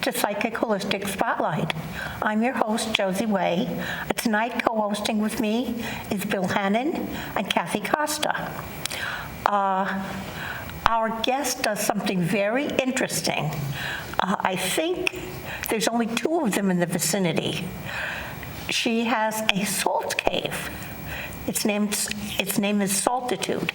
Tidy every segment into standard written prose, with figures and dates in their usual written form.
to Psychic Holistic Spotlight. I'm your host, Josie Way. Tonight, co-hosting with me is Bill Hannon and Kathy Costa. Our guest does something very interesting. I think there's only two of them in the vicinity. She has a salt cave. Its name is Saltitude.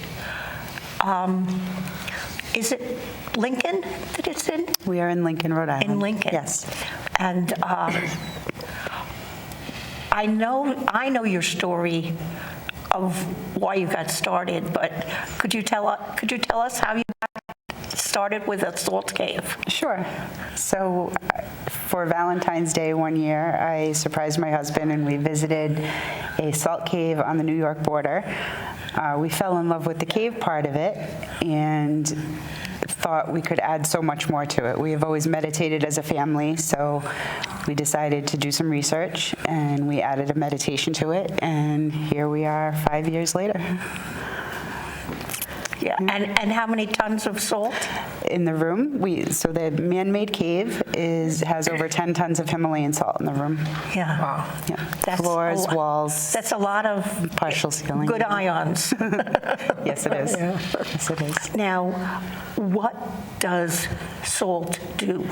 Is it Lincoln that it's in? We are in Lincoln, Rhode Island. In Lincoln. Yes. And I know your story of why you got started, but could you tell us how you got started with a salt cave? Sure. So for Valentine's Day one year, I surprised my husband and we visited a salt cave on the New York border. We fell in love with the cave part of it and thought we could add so much more to it. We have always meditated as a family, so we decided to do some research and we added a meditation to it, and here we are 5 years later. Yeah, and how many tons of salt? In the room, so the man-made cave has over 10 tons of Himalayan salt in the room. Yeah. Wow. Yeah. Floors, walls. That's a lot of partial ceiling. Good ions. Yes, it is. Yeah. Yes, it is. Now, what does salt do?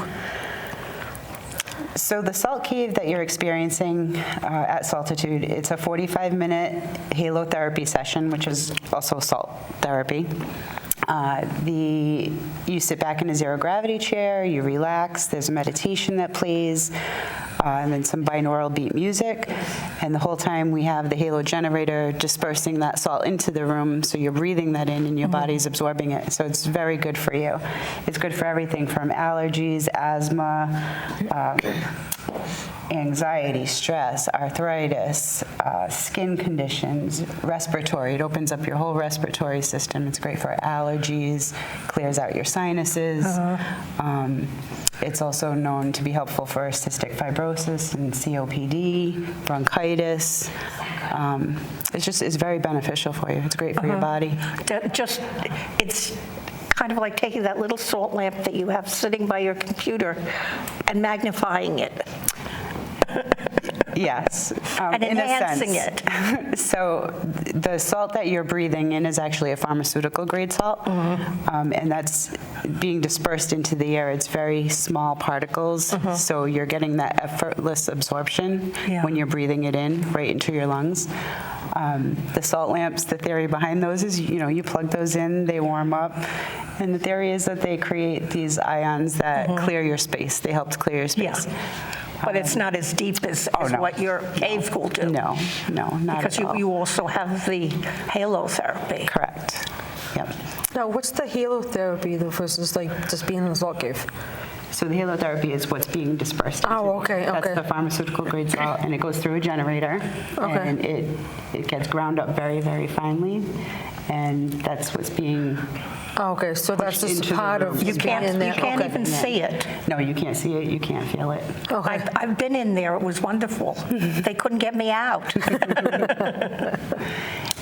So the salt cave that you're experiencing at Saltitude, it's a 45-minute halotherapy session, which is also salt therapy. You sit back in a zero gravity chair, you relax, there's a meditation that plays, and then some binaural beat music. And the whole time we have the halo generator dispersing that salt into the room, so you're breathing that in and your body's absorbing it. So it's very good for you. It's good for everything from allergies, asthma, anxiety, stress, arthritis, skin conditions, respiratory. It opens up your whole respiratory system. It's great for allergies, clears out your sinuses. It's also known to be helpful for cystic fibrosis and COPD, bronchitis. It's very beneficial for you. It's great for your body. It's kind of like taking that little salt lamp that you have sitting by your computer and magnifying it. Yes, and enhancing it. So the salt that you're breathing in is actually a pharmaceutical grade salt, and that's being dispersed into the air. It's very small particles, so you're getting that effortless absorption when you're breathing it in right into your lungs. The salt lamps, the theory behind those is, you plug those in, they warm up, and the theory is that they create these ions that clear your space. They help to clear your space. Yeah. But it's not as deep as what your cave will do. No, not because at all. You also have the halotherapy. Correct. Yep. Now, what's the halotherapy though versus like just being in a salt cave? So the halotherapy is what's being dispersed. That's the pharmaceutical grade salt, and it goes through a generator, and it gets ground up very, very finely, and that's what's being. So that's just part of you can't even see it. No, you can't see it. You can't feel it. Okay. I've been in there. It was wonderful. They couldn't get me out.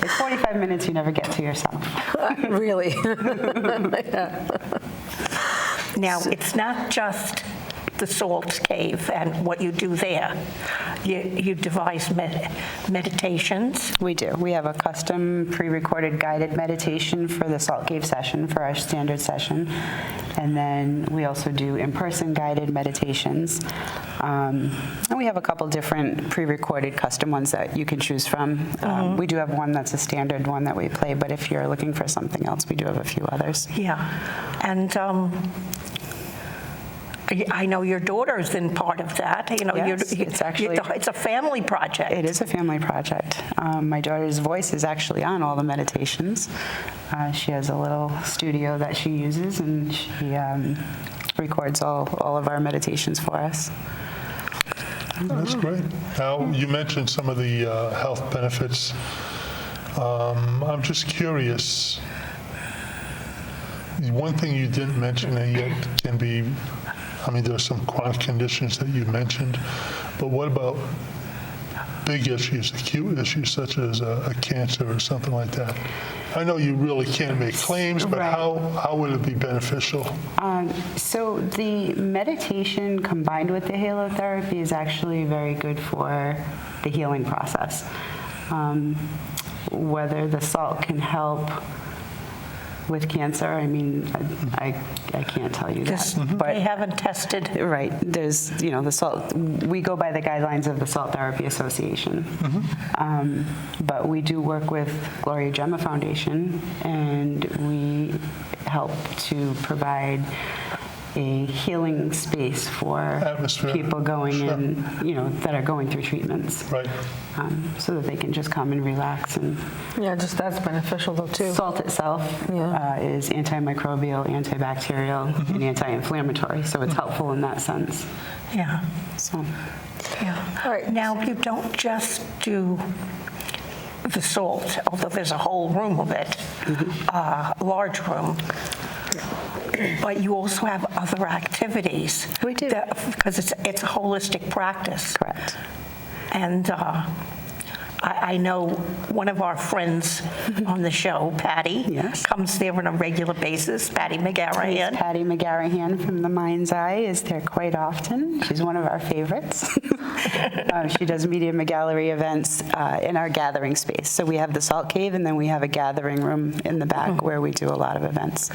It's 45 minutes. You never get to yourself. Really? Now, it's not just the salt cave and what you do there. You devise meditations. We do. We have a custom pre-recorded guided meditation for the salt cave session, for our standard session. And then we also do in-person guided meditations. And we have a couple different pre-recorded custom ones that you can choose from. We do have one that's a standard one that we play, but if you're looking for something else, we do have a few others. Yeah. And I know your daughter's in part of that. Yes, it's a family project. It is a family project. My daughter's voice is actually on all the meditations. She has a little studio that she uses, and she records all of our meditations for us. That's great. Now, you mentioned some of the health benefits. I'm just curious. One thing you didn't mention, and yet can be, there are some chronic conditions that you mentioned, but what about big issues, acute issues such as a cancer or something like that? I know you really can't make claims, but Right. how would it be beneficial? So the meditation combined with the halotherapy is actually very good for the healing process. Whether the salt can help with cancer, I mean, I can't tell you that. They haven't tested. Right, there's, the salt, we go by the guidelines of the Salt Therapy Association. But we do work with Gloria Gemma Foundation, and we help to provide a healing space for Atmosphere. people going Sure. in, that are going through treatments. Right. So that they can just come and relax. And Yeah, just that's beneficial though too. salt itself is antimicrobial, antibacterial, and anti-inflammatory, so it's helpful in that sense. Yeah, So, yeah. All right. Now, you don't just do the salt, although there's a whole room of it, large room. But you also have other activities. We do. Because it's a holistic practice. correct. And I know one of our friends on the show, Patty, Yes. comes there on a regular basis, Patty McGarrahan. Patty McGarrahan from the Mind's Eye is there quite often. She's one of our favorites. She does media gallery events in our gathering space. So we have the Salt Cave, and then we have a gathering room in the back where we do a lot of events.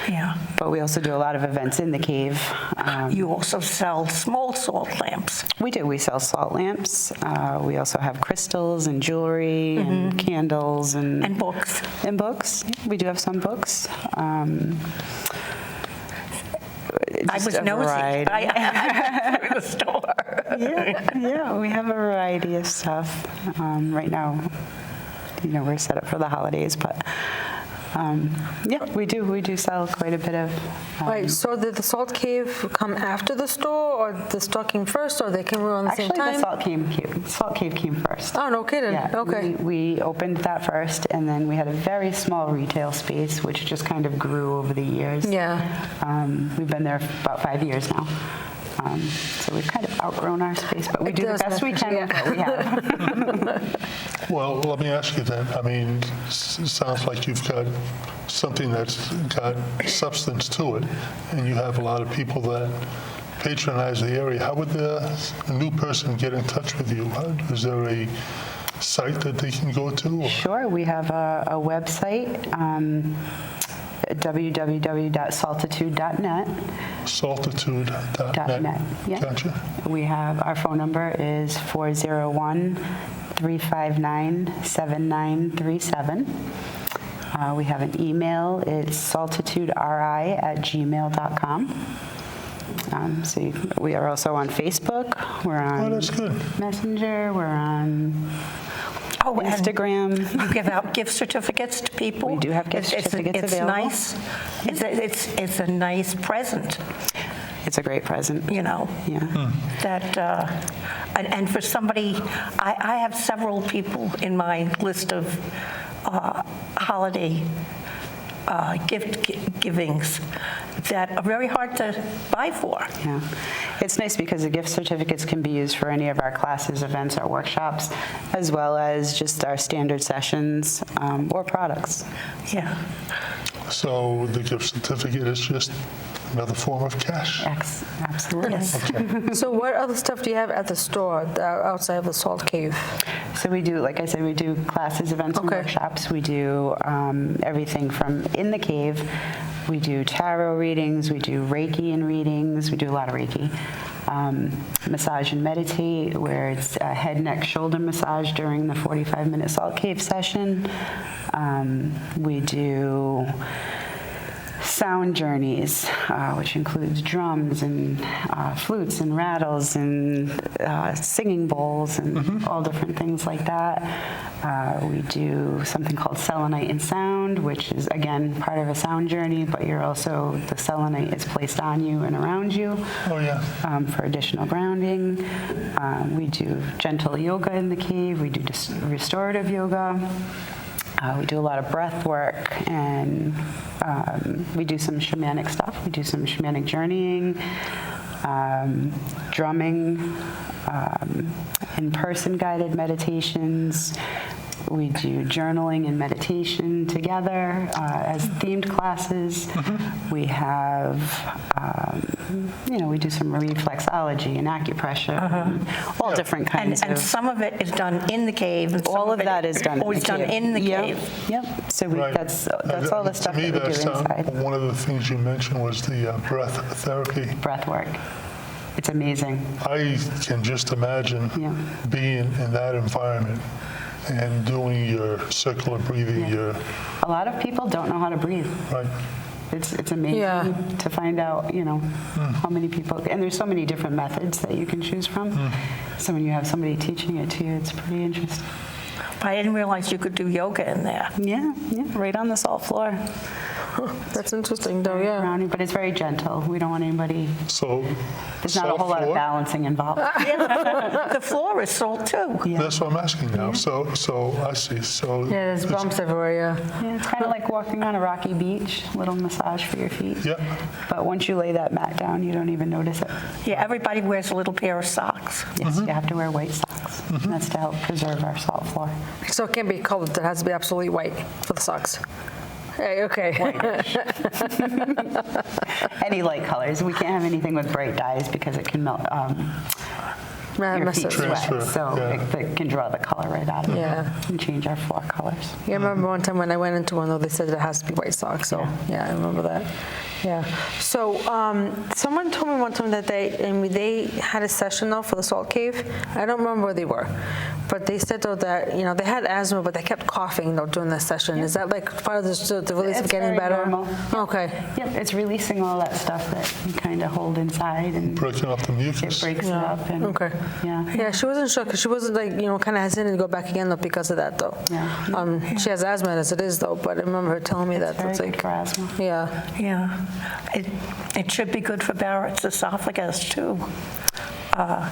Yeah. But we also do a lot of events in the cave. You also sell small salt lamps. We do. We sell salt lamps. We also have crystals and jewelry and candles And books. and books. We do have some books. I Just was a nosy. variety. I through the store. Yeah, we have a variety of stuff. Right now, we're set up for the holidays, but we do sell quite a bit of. Right, so did the Salt Cave come after the store, or the store came first, or they came around the same Actually, time? the Salt Cave came first. Oh, no kidding. Yeah, Okay. we opened that first, and then we had a very small retail space, which just kind of grew over the years. Yeah. We've been there for about 5 years now. So we've kind of outgrown our space, but we It do the does best we can with what we have. Well, let me ask you then. I mean, it sounds like you've got something that's got substance to it, and you have a lot of people that patronize the area. How would a new person get in touch with you? Is there a site that they can go to? Or? Sure, we have a website, www.saltitude.net. Saltitude.net. Yeah. Gotcha. We have, our phone number is 401-359-7937. We have an email, it's saltituderi@gmail.com. So we are also on Facebook, we're Oh, on that's good. Messenger, we're on Oh, and Instagram. you give out gift certificates to people? We do have gift certificates it's available. Nice. It's a nice present, It's a great present. Yeah. That, and for somebody, I have several people in my list of holiday gift givings that are very hard to buy for. Yeah. It's nice because the gift certificates can be used for any of our classes, events, or workshops, as well as just our standard sessions or products. Yeah. So the gift certificate is just another form of cash. Absolutely. Yes. So what other stuff do you have at the store outside of the Salt Cave? So we do, like I said, we do classes, events, and Okay. workshops. We do everything from in the cave. We do tarot readings. We do Reiki and readings. We do a lot of Reiki. Massage and meditate, where it's a head, neck, shoulder massage during the 45-minute Salt Cave session. We do sound journeys, which includes drums and flutes and rattles and singing bowls and all different things like that. We do something called selenite and sound, which is, again, part of a sound journey, but the selenite is placed on you and around you Oh, yeah. for additional grounding. We do gentle yoga in the cave. We do restorative yoga. We do a lot of breath work, and we do some shamanic stuff. We do some shamanic journeying, drumming, in-person guided meditations. We do journaling and meditation together as themed classes. We have, we do some reflexology and acupressure, and all different kinds And of. some of it is done in the cave. And some All of that is done in the always done cave. in the Yep, cave. Yep. So Right. that's all the stuff To me, that we do that's inside. one of the things you mentioned was the breath therapy. Breath work. It's amazing. I can just imagine Yeah. being in that environment and doing your circular breathing, your, A lot of people don't know how to breathe. right? It's amazing Yeah. to find out, how many people, and there's so many different methods that you can choose from. So when you have somebody teaching it to you, it's pretty interesting. I didn't realize you could do yoga in there. Yeah, right on the salt floor. That's interesting, though, yeah. Around you, but it's very gentle. We don't want anybody, So, there's not a salt whole lot of floor? balancing involved. The floor is salt too. That's what I'm asking now. So I see. So Yeah, there's it's- bumps everywhere, yeah. Yeah, it's kind of like walking on a rocky beach, little massage for your feet. Yeah. But once you lay that mat down, you don't even notice it. Yeah, everybody wears a little pair of socks. Yes, you have to wear white socks. That's to help preserve our salt floor. So it can't be colored, it has to be absolutely white for the socks. Hey, okay. Any light colors. We can't have anything with bright dyes because it can melt your Mess feet it. sweat, Transfer, so yeah. it can draw the color right out of Yeah. it and change our floor colors. Yeah, I remember one time when I went into one, though, they said it has to be white socks, so, yeah, I remember that. Yeah. So, someone told me one time that they had a session, though, for the salt cave. I don't remember where they were, but they said, though, that, they had asthma, but they kept coughing, though, during the session. Is that, like, part of the release of It's getting very better? normal. Okay. Yep, it's releasing all that stuff that you kind of hold inside and breaking up the it mucus. breaks it up. And, Okay. Yeah. Yeah, she wasn't sure, because she wasn't, like, kind of hesitant to go back again, though, because of that, though. Yeah. She has asthma as it is, though, but I remember her telling me that. Very It's good like, for asthma. yeah. Yeah. It should be good for Barrett's esophagus too. Yeah.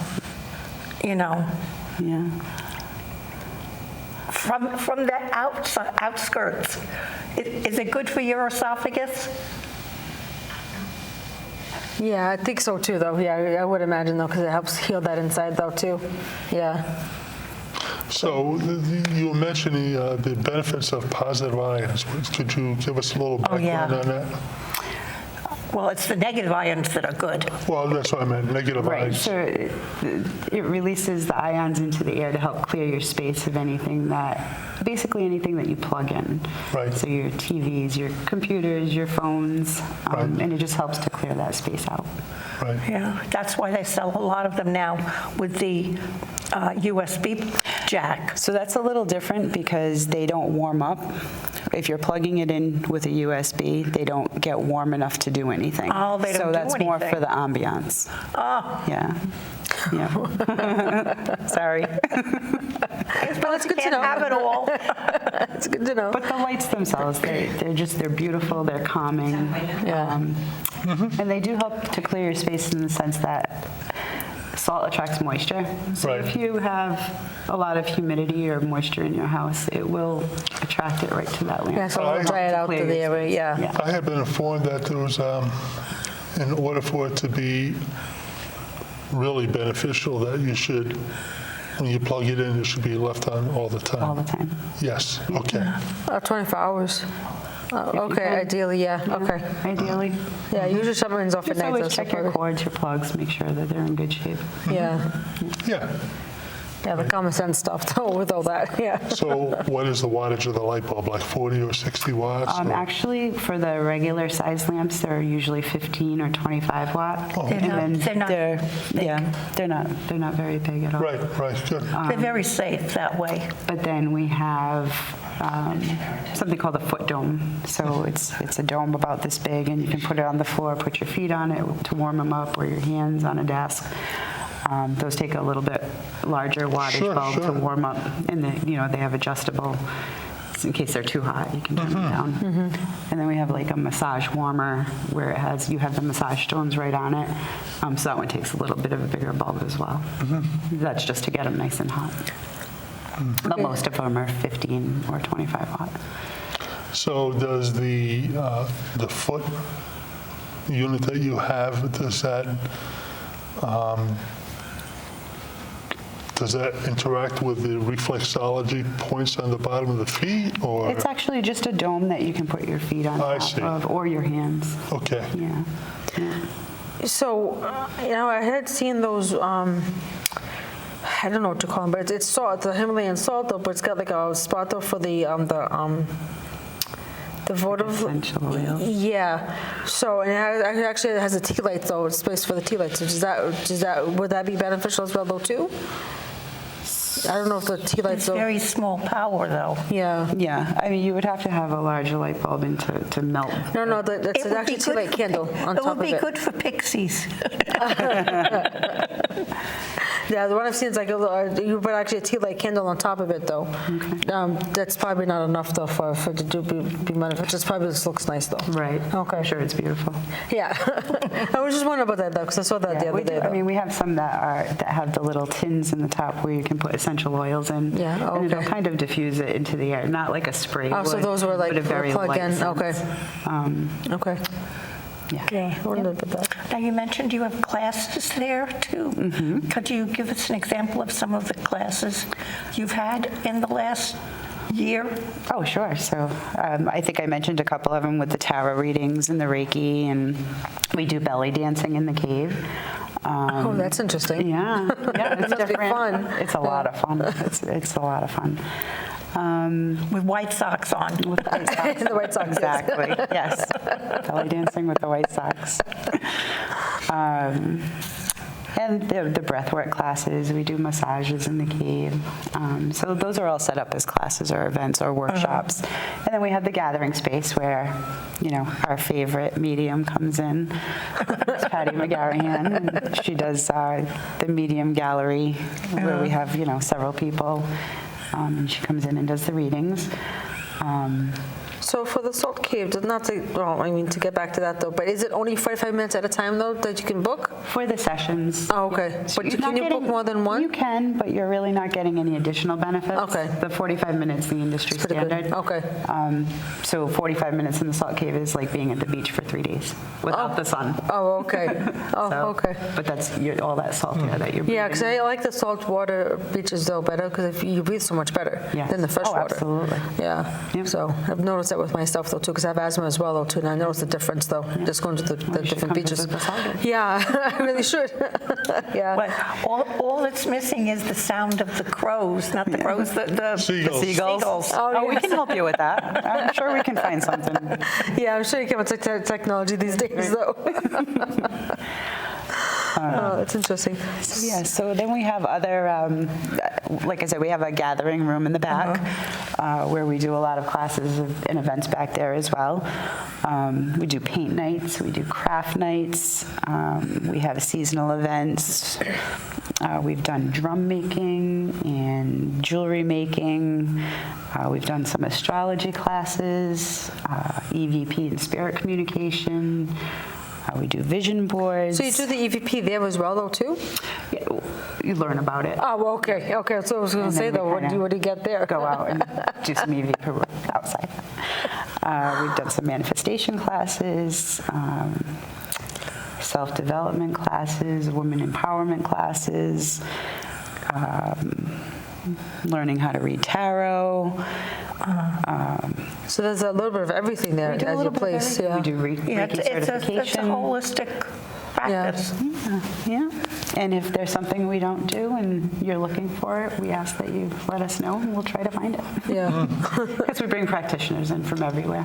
From the outskirts, is it good for your esophagus? Yeah, I think so too, though. Yeah, I would imagine, though, because it helps heal that inside, though, too. Yeah. So you were mentioning the benefits of positive ions. Could you give us a little background yeah. on that? Well, it's the negative ions that are good. Well, that's what I meant, negative Right, ions. so it releases the ions into the air to help clear your space of basically anything that you plug in. Right. So your TVs, your computers, your phones, Right. and it just helps to clear that space out. Right. Yeah, that's why they sell a lot of them now with the USB jack. So that's a little different because they don't warm up. If you're plugging it in with a USB, they don't get warm enough to do anything. Oh, they don't So do that's more anything. for the ambiance. Oh, Yeah. Yeah. Sorry. but it's good to can't know. have it all. It's good to know. But the lights themselves, they're beautiful, they're calming. Yeah. And they do help to clear your space in the sense that salt attracts moisture. So Right. if you have a lot of humidity or moisture in your house, it will attract it right to that lamp. Yeah, so we'll dry it out to the area, yeah. Yeah. I had been informed that there was, in order for it to be really beneficial, that you should, when you plug it in, it should be left on all the time. All the time. Yes, okay. 24 hours. Okay, can. ideally, yeah, okay. Ideally. Yeah, usually shut mines off at Just night. always that's check your what- cords, your plugs, make sure that they're in good shape. Yeah, Yeah. yeah, the common sense stuff, though, with all that, yeah. So what is the wattage of the light bulb, like 40 or 60 watts? or- Actually, for the regular size lamps, they're usually 15 or 25 watt. They're not- And then they're not they're not very big at all. Right, good. They're very safe that way. But then we have something called a foot dome. So it's a dome about this big, and you can put it on the floor, put your feet on it to warm them up, or your hands on a desk. Those take a little bit larger wattage Sure, bulb sure. to warm up, and they have adjustable. In case they're too hot, you can turn them down. And then we have like a massage warmer where you have the massage stones right on it. So that one takes a little bit of a bigger bulb as well. That's just to get them nice and hot. But most of them are 15 or 25 watt. So does the foot unit that you have, does does that interact with the reflexology points on the bottom of the feet, or? It's actually just a dome that you can put your feet on I top see. of, or your hands. Okay. Yeah. So, I had seen those, I don't know what to call them, but it's salt, the Himalayan salt though, but it's got like a spot though for the votive. Essential oils. Yeah. So, and it actually has a tea light though, it's space for the tea light. So would that be beneficial as well though too? I don't know if the tea lights It's though. very small power, though. Yeah. Yeah, I mean, you would have to have a larger light bulb to melt. No, that's It would actually be tea good light for candle on top of It would be it. good for pixies. Yeah, the one I've seen is like you put actually a tea light candle on top of it though. That's probably not enough though for it to be beneficial. It probably just looks nice though. Right. Okay. I'm sure it's beautiful. Yeah. I was just wondering about that though, because I saw that the Yeah, other we day. do. I though. mean, we have some that have the little tins in the top where you can put essential oils in. Yeah, And it'll okay. kind of diffuse it into the air, not like a spray Oh, so would, those were like but a very plug light in. sense. Okay. Okay. Yeah. Yeah. I wondered about that. Now, you mentioned you have classes there, too. Mm-hmm. Could you give us an example of some of the classes you've had in the last year? Oh, sure. So I think I mentioned a couple of them with the tarot readings and the Reiki, and we do belly dancing in the cave. Oh, that's interesting. Yeah, yeah, it's Must be different. fun. It's a lot of fun. It's a lot of fun. With white socks on. With White Sox. The White Sox, yes. Exactly, yes. Belly dancing with the White Sox. And the breathwork classes, we do massages in the cave. So those are all set up as classes or events or workshops. And then we have the gathering space where, our favorite medium comes in, Miss Patty McGarrahan, and she does the medium gallery where we have, several people. And she comes in and does the readings. So for the salt cave, to get back to that though, but is it only 45 minutes at a time though that you can book? For the sessions. Oh, okay. So But you're can not you book getting- more than one? You can, but you're really not getting any additional benefits. Okay. The 45 minutes, the industry Pretty good. standard. Okay. So 45 minutes in the salt cave is like being at the beach for 3 days without the sun. Oh, okay. Oh, So- okay. But that's all that salt air that you're breathing. Yeah, because I like the salt water beaches though better because you breathe so much better Yes. than the fresh Oh, water. absolutely. Yeah. Yep. So I've noticed that with myself though too because I have asthma as well though too, and I noticed the difference though just going to the you should different come beaches. visit the salt cave. Yeah, I really should. Yeah. But all that's missing is the sound of the crows, not the crows, the Seagulls. seagulls. Oh, we can help you with that. I'm sure we can find something. Yeah, I'm sure you can with technology these days though. Oh, that's interesting. Yeah, so then we have other, like I said, we have a gathering room in the back where we do a lot of classes and events back there as well. We do paint nights, we do craft nights, we have seasonal events. We've done drum making and jewelry making. We've done some astrology classes, EVP and spirit communication. We do vision boards. So you do the EVP there as well though too? Yeah, you learn about it. Oh, well, okay. Okay, so I was going to And then say we though, what kinda do you get there? Go out and do some EVP work outside. We've done some manifestation classes, self-development classes, women empowerment classes, learning how to read tarot. So there's a little bit of everything there We do a at little your bit of place. everything. Yeah. We do Yeah, Reiki it's a certification. holistic practice. Yeah, and if there's something we don't do and you're looking for it, we ask that you let us know and we'll try to find it. Yeah. Because we bring practitioners in from everywhere.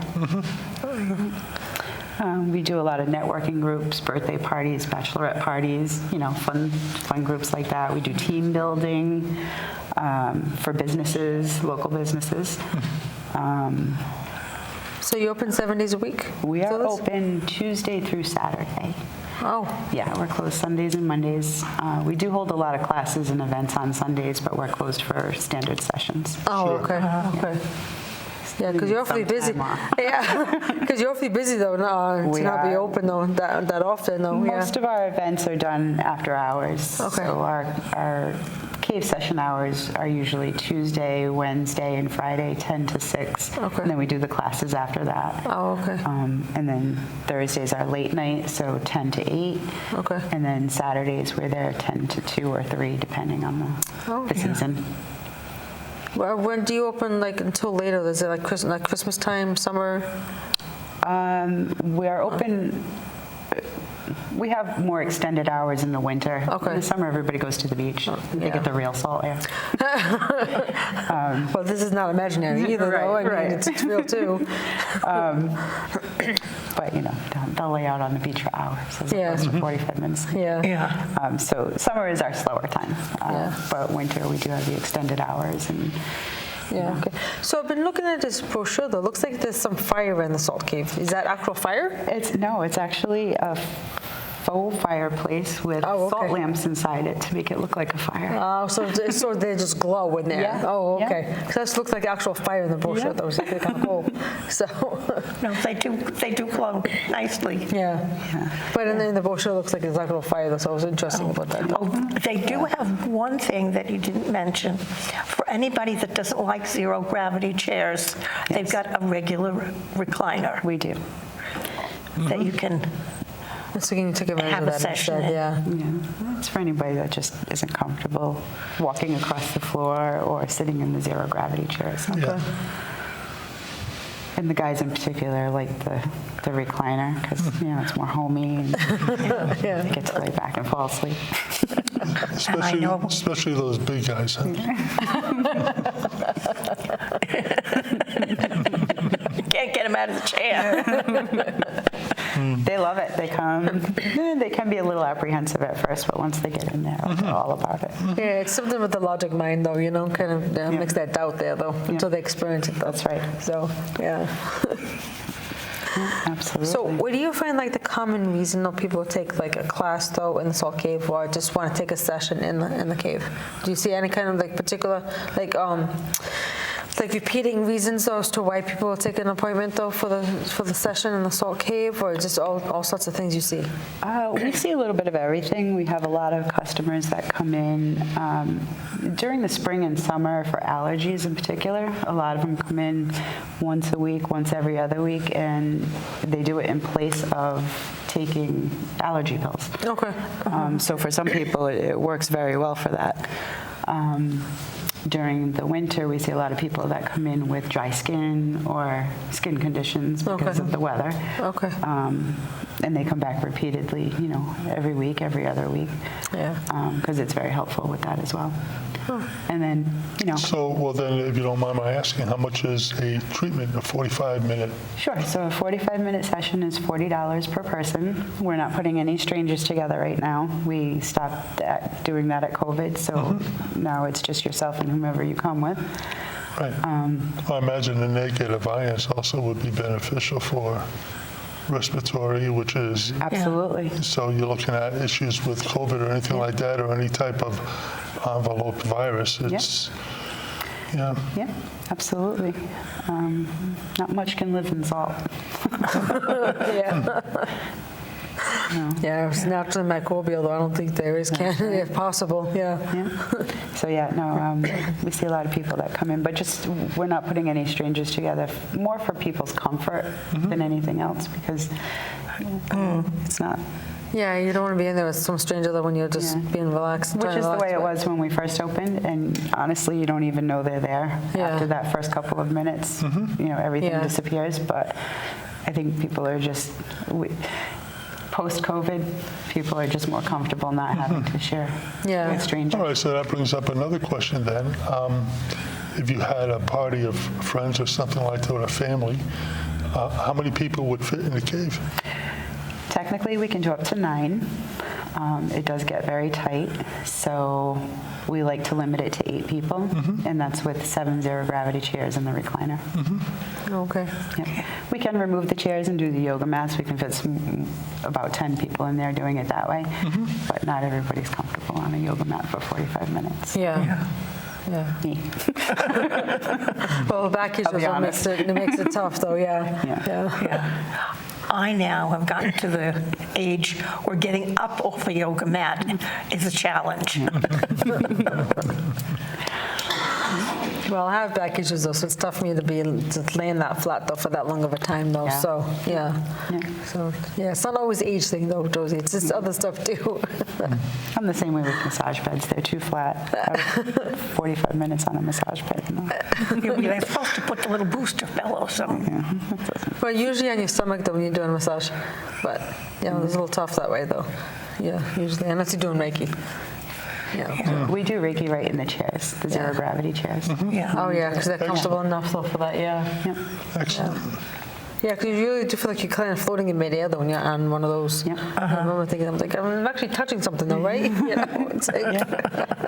We do a lot of networking groups, birthday parties, bachelorette parties, fun groups like that. We do team building for businesses, local businesses. So you open 7 days a week? We So are that's- open Tuesday through Saturday. Oh, Yeah, we're closed Sundays and Mondays. We do hold a lot of classes and events on Sundays, but we're closed for standard sessions. oh, okay, okay. Yeah, because you're awfully Some busy. time off. Yeah, because you're awfully busy though to We not be are. open though that often though. Most of our events are done after hours. Okay. So our cave session hours are usually Tuesday, Wednesday, and Friday, 10 to 6. Okay. And then we do the classes after that. Oh, okay. And then Thursdays are late night, so 10 to 8. Okay. And then Saturdays, we're there 10 to 2 or 3, depending on the season. Well, when do you open, like, until later? Is it like Christmas time, summer? We're open. We have more extended hours in the winter. Okay. In the summer, everybody goes to the beach. They get the real salt air. Well, this is not imaginary either, though. I mean, right. it's real, too. But, they'll lay out on the beach for hours as opposed to 45 minutes. Yeah. Yeah. So summer is our slower time. Yeah. But winter, we do have the extended hours. And Yeah, okay. So I've been looking at this brochure, though. Looks like there's some fire in the salt cave. Is that actual fire? it's actually a faux fireplace with Oh, okay. salt lamps inside it to make it look like a fire. Oh, so they just glow in there. Yeah, Oh, yeah. okay. So this looks like actual fire in the brochure. Yeah. That was kind of cool. So, No, they do glow nicely. yeah. But in the brochure, it looks like it's actual fire. That's what was interesting about that. Oh, they do have one thing that you didn't mention. For anybody that doesn't like zero gravity chairs, they've got a regular recliner We do. that you can. So you can take advantage Have of a that session instead. in. Yeah. It's for anybody that just isn't comfortable walking across the floor or sitting in the zero gravity chairs. Yeah. And the guys in particular like the recliner because it's more homey and they get to lay back and fall asleep. Especially, know. especially those big guys. Huh? You can't get them out of the chair. They love it. They come. They can be a little apprehensive at first, but once they get in there, they're all about it. Yeah, it's something with the logic mind, though, kind of makes that doubt there, though, until they experience it, though. That's right. So, yeah. Absolutely. So what do you find like the common reason though people take like a class though in the salt cave or just want to take a session in the cave? Do you see any kind of like particular like repeating reasons though as to why people will take an appointment though for the session in the salt cave, or just all sorts of things you see? We see a little bit of everything. We have a lot of customers that come in during the spring and summer for allergies in particular. A lot of them come in once a week, once every other week, and they do it in place of taking allergy pills. Okay. So for some people, it works very well for that. During the winter, we see a lot of people that come in with dry skin or skin conditions because of the weather. Okay. And they come back repeatedly, every week, every other week. Yeah. Because it's very helpful with that as well. And then, So, well, then, if you don't mind my asking, how much is a treatment, a 45-minute? Sure. So a 45-minute session is $40 per person. We're not putting any strangers together right now. We stopped doing that at COVID, so now it's just yourself and whomever you come with. Right. I imagine the negative ions also would be beneficial for respiratory, which is, Absolutely. so you're looking at issues with COVID or anything like that, or any type of envelope virus. It's, yeah. Yeah, absolutely. Not much can live in salt. Yeah. Yeah, it's naturally microbial, though I don't think there is, if possible. Yeah. Yeah. So we see a lot of people that come in, but just we're not putting any strangers together, more for people's comfort than anything else, because it's not. Yeah, you don't want to be in there with some stranger though when you're just being relaxed. Which is the way it was when we first opened, and honestly, you don't even know they're there after that first couple of minutes. Everything disappears, but I think people are just. Post-COVID, people are just more comfortable not having to share with strangers. All right, so that brings up another question then. If you had a party of friends or something like that, or a family, how many people would fit in the cave? Technically, we can do up to 9. It does get very tight, so we like to limit it to 8 people, and that's with 7 zero-gravity chairs in the recliner. Okay. Yep. We can remove the chairs and do the yoga mats. We can fit about 10 people in there doing it that way, but not everybody's comfortable on a yoga mat for 45 minutes. Yeah. Me. Well, the back is I'll be what makes it tough, though. Yeah. I now have gotten to the age where getting up off a yoga mat is a challenge. Well, I have back issues though, so it's tough for me to be just laying that flat though for that long of a time though. Yeah. So so it's not always the age thing though, Josie. It's just other stuff too. I'm the same way with massage beds. They're too flat. I have 45 minutes on a massage bed. They're supposed to put the little booster pillows on. Well, usually on your stomach though when you're doing a massage, but it's a little tough that way though. Yeah, usually unless you're doing Reiki. Yeah. We do Reiki right in the chairs, the zero gravity chairs. Yeah. Oh yeah, because they're comfortable enough though for that. Yeah. Excellent. Yeah, because you really do feel like you're kind of floating in midair though when you're on one of those. Yep. I remember thinking, I'm actually touching something though, right? It's like,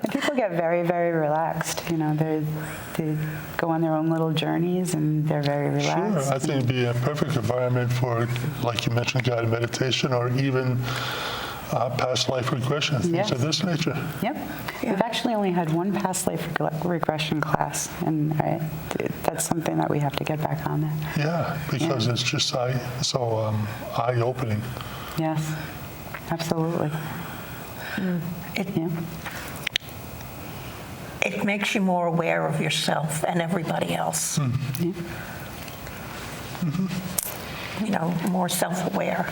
And people get very, very relaxed. They go on their own little journeys, and they're very relaxed. Sure, I think it'd be a perfect environment for, like you mentioned, guided meditation or even past life regression, things of this nature. Yep. We've actually only had one past life regression class, and that's something that we have to get back on there. Yeah, because it's just so eye-opening. Yes, absolutely. It makes you more aware of yourself and everybody else. More self-aware.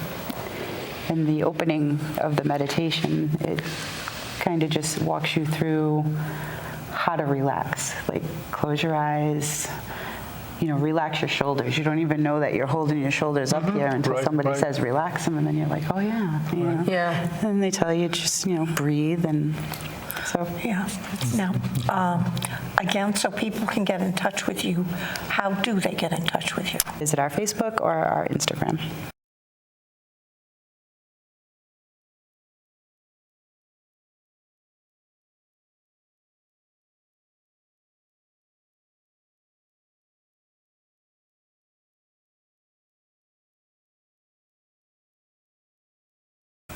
And the opening of the meditation, it kind of just walks you through how to relax. Like, close your eyes, relax your shoulders. You don't even know that you're holding your shoulders up here until somebody says relax them, and then you're like, oh yeah. Yeah. And they tell you just, breathe, and so. Yeah. Now, again, so people can get in touch with you, how do they get in touch with you? Is it our Facebook or our Instagram?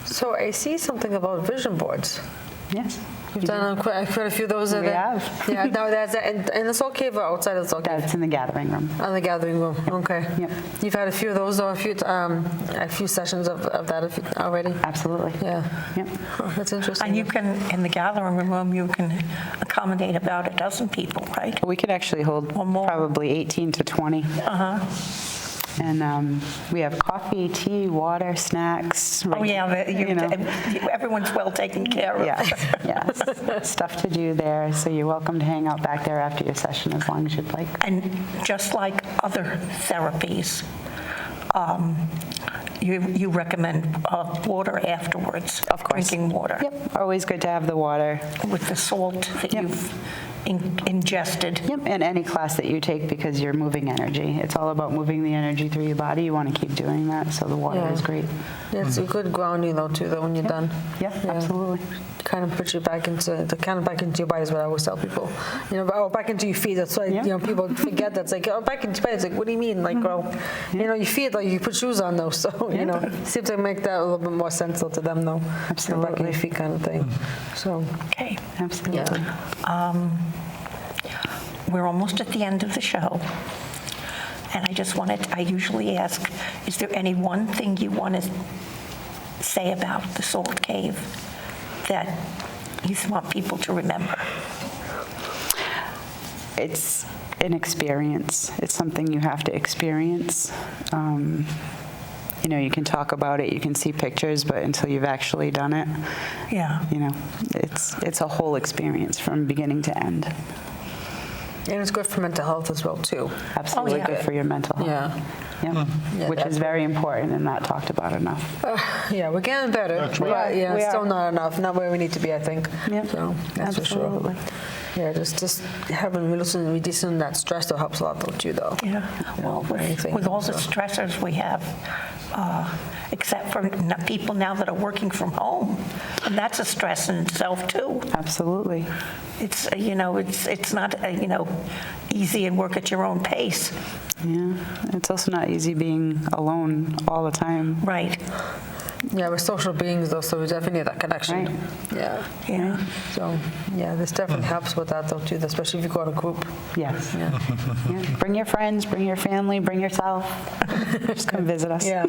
So I see something about vision boards. Yes. You've done quite a few of those. We have. Yeah, now that's in the Salt Cave or outside of the Salt Cave? That's in the gathering room. On the gathering room. Okay. Yep. You've had a few of those, though, a few sessions of that already. Absolutely. Yeah. Yep. Oh, that's interesting. And you can, in the gathering room, you can accommodate about a dozen people, right? We could actually hold Or more. probably 18 to 20. And we have coffee, tea, water, snacks. Oh, yeah, everyone's well taken care of. Yes. Stuff to do there. So you're welcome to hang out back there after your session as long as you'd like. And just like other therapies, you recommend water afterwards. Of course. Drinking water. Yep. Always good to have the water. With the salt that you've ingested. Yep. And any class that you take, because you're moving energy. It's all about moving the energy through your body. You want to keep doing that. So the water is great. Yeah, it's a good grounding, though, too, when you're done. Yeah, absolutely. Kind of put you back into your body is what I always tell people. Back into your feet. That's why people forget that. It's like, back into your body. It's like, what do you mean? Like, your feet, like you put shoes on though. So seems to make that a little bit more sense to them though. Absolutely. Back in your feet kind of thing. So Okay. Absolutely. We're almost at the end of the show. And I usually ask, is there any one thing you want to say about the Salt Cave that you want people to remember? It's an experience. It's something you have to experience. You can talk about it, you can see pictures, but until you've actually done it, it's a whole experience from beginning to end. And it's good for mental health as well too. Absolutely good for your mental health. Yeah. Yep. Yeah, Which is very important and not talked about enough. Yeah, we're getting better. That's right. But We still are. not enough. Not where we need to be, I think. Yep. So that's Absolutely. for sure. Yeah, just having reducing that stress though helps a lot though too though. Yeah. Well, with all the stressors we have, except for people now that are working from home, and that's a stress in itself too. Absolutely. It's it's not easy and work at your own pace. Yeah. It's also not easy being alone all the time. Right. Yeah, we're social beings though, so we definitely need that connection. Right. Yeah. Yeah. So, yeah, this definitely helps with that though too, especially if you go in a group. Yes. Yeah. Yeah. Bring your friends, bring your family, bring yourself. Just come visit us. Yeah.